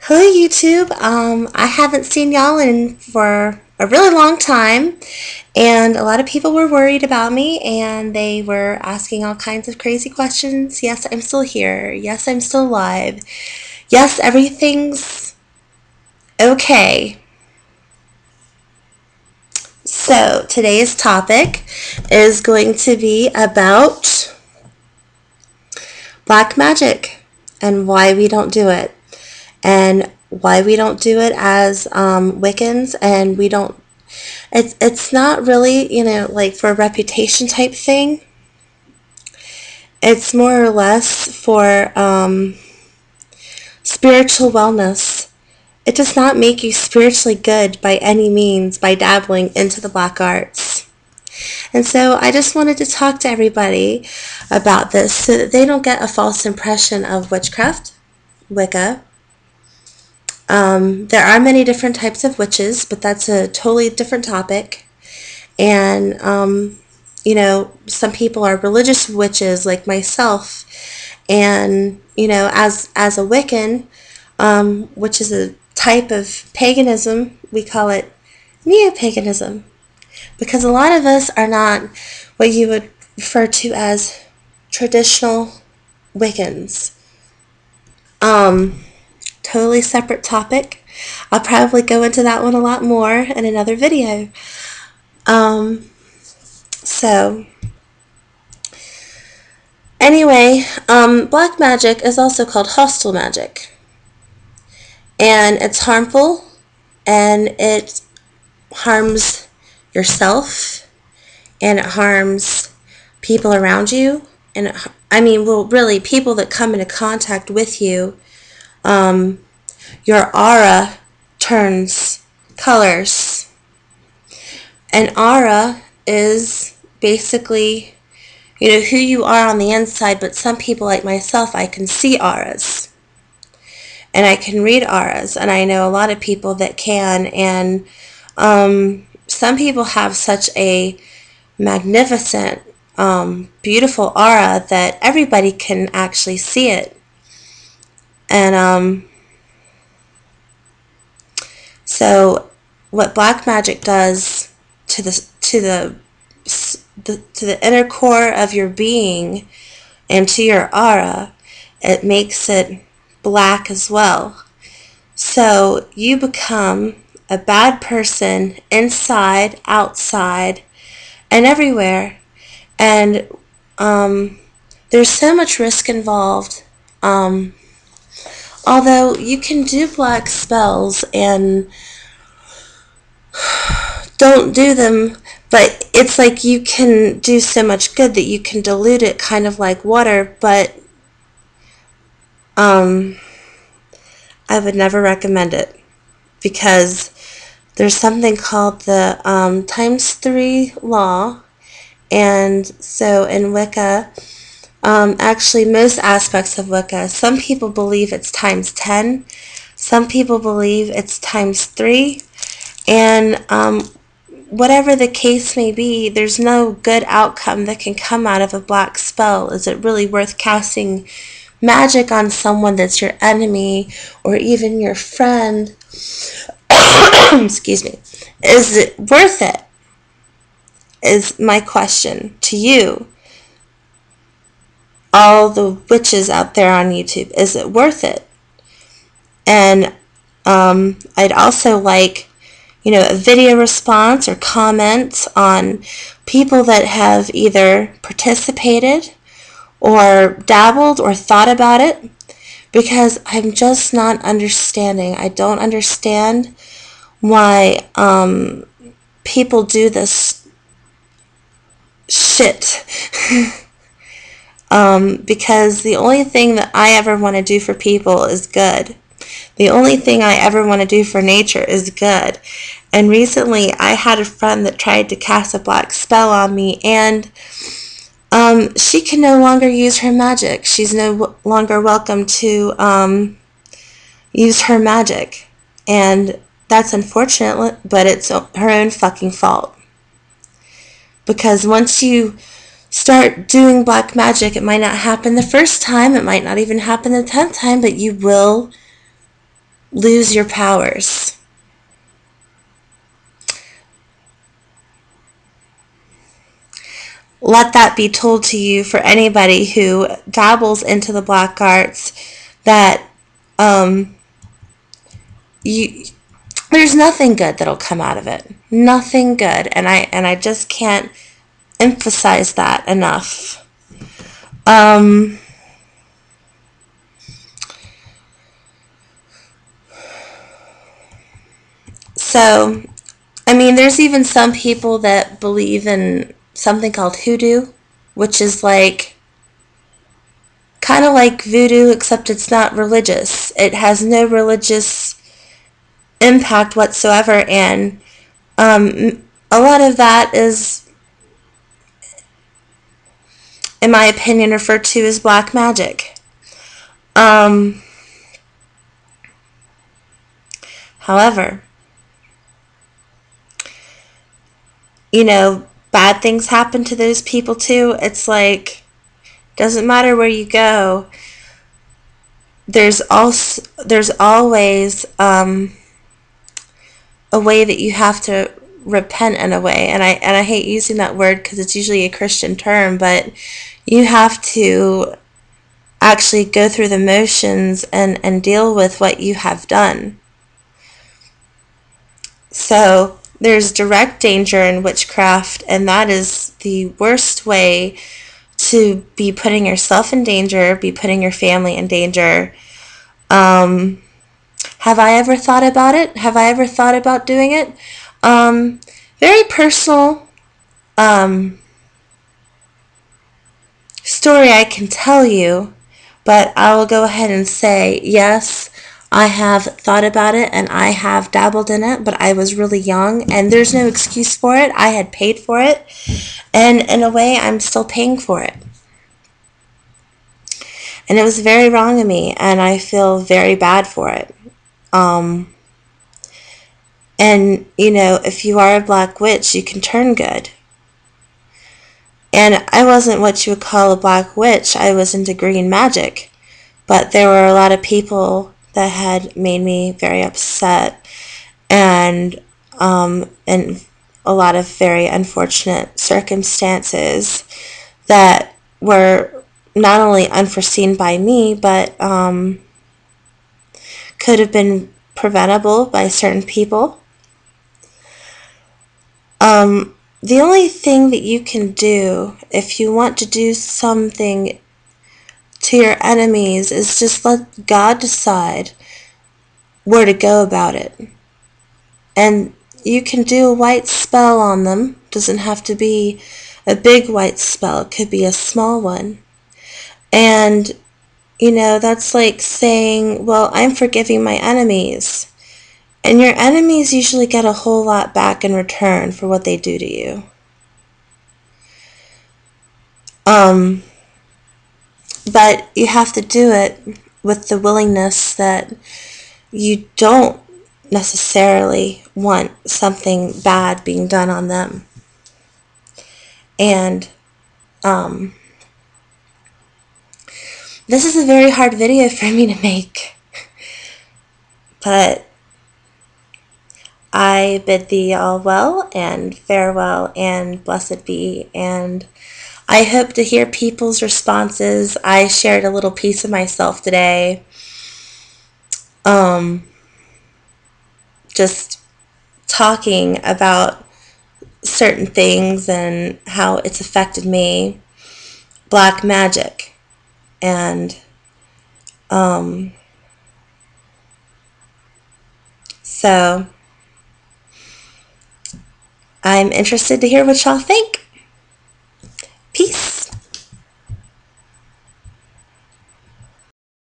Hello YouTube. I haven't seen y'all in for a really long time, and a lot of people were worried about me and they were asking all kinds of crazy questions. Yes, I'm still here. Yes, I'm still alive. Yes, everything's okay. So today's topic is going to be about black magic and why we don't do it. And why we don't do it as Wiccans, and we don't, it's not really, like for a reputation type thing. It's more or less for spiritual wellness. It does not make you spiritually good by any means by dabbling into the black arts. And so I just wanted to talk to everybody about this so that they don't get a false impression of witchcraft, Wicca. There are many different types of witches, but that's a totally different topic. And, some people are religious witches like myself. And, as a Wiccan, which is a type of paganism, we call it neo-paganism. Because a lot of us are not what you would refer to as traditional Wiccans. Totally separate topic. I'll probably go into that one a lot more in another video. Anyway, black magic is also called hostile magic. And it's harmful, and it harms yourself, and it harms people around you, and really people that come into contact with you. Your aura turns colors. An aura is basically, who you are on the inside, but some people like myself, I can see auras. And I can read auras, and I know a lot of people that can, and some people have such a magnificent, beautiful aura that everybody can actually see it. And so what black magic does to the inner core of your being and to your aura, it makes it black as well. So you become a bad person inside, outside, and everywhere. And there's so much risk involved. Although you can do black spells and don't do them, but it's like you can do so much good that you can dilute it kind of like water, but I would never recommend it, because there's something called the ×3 law. And so in Wicca, actually most aspects of Wicca, some people believe it's ×10, some people believe it's ×3, and whatever the case may be, there's no good outcome that can come out of a black spell. Is it really worth casting magic on someone that's your enemy or even your friend? Excuse me. Is it worth it? Is my question to you, all the witches out there on YouTube. Is it worth it? And I'd also like, a video response or comments on people that have either participated or dabbled or thought about it, because I'm just not understanding. I don't understand why people do this shit. Because the only thing that I ever want to do for people is good. The only thing I ever want to do for nature is good. And recently I had a friend that tried to cast a black spell on me, and she can no longer use her magic. She's no longer welcome to use her magic. And that's unfortunate, but it's her own fucking fault. Because once you start doing black magic, it might not happen the first time, it might not even happen the 10th time, but you will lose your powers. Let that be told to you for anybody who dabbles into the black arts, that you there's nothing good that'll come out of it. Nothing good, and I just can't emphasize that enough. So, I mean, there's even some people that believe in something called hoodoo, which is like kind of like voodoo, except it's not religious. It has no religious impact whatsoever, and a lot of that is, in my opinion, referred to as black magic. However, you know, bad things happen to those people too. It's like, doesn't matter where you go. There's always a way that you have to repent in a way, and I hate using that word because it's usually a Christian term, but you have to actually go through the motions and deal with what you have done. So there's direct danger in witchcraft, and that is the worst way to be putting yourself in danger, be putting your family in danger. Have I ever thought about it? Have I ever thought about doing it? Very personal story I can tell you, but I will go ahead and say, yes, I have thought about it and I have dabbled in it, but I was really young and there's no excuse for it. I had paid for it, and in a way, I'm still paying for it. And it was very wrong of me, and I feel very bad for it. And, you know, if you are a black witch, you can turn good. And I wasn't what you would call a black witch. I was into green magic. But there were a lot of people that had made me very upset, and a lot of very unfortunate circumstances that were not only unforeseen by me, but could have been preventable by certain people. The only thing that you can do if you want to do something to your enemies is just let God decide where to go about it. And you can do a white spell on them. It doesn't have to be a big white spell. It could be a small one. And, you know, that's like saying, well, I'm forgiving my enemies. And your enemies usually get a whole lot back in return for what they do to you. But you have to do it with the willingness that you don't necessarily want something bad being done on them. And this is a very hard video for me to make. But I bid thee all well, and farewell, and blessed be, and I hope to hear people's responses. I shared a little piece of myself today. Just talking about certain things and how it's affected me. Black magic. And so I'm interested to hear what y'all think.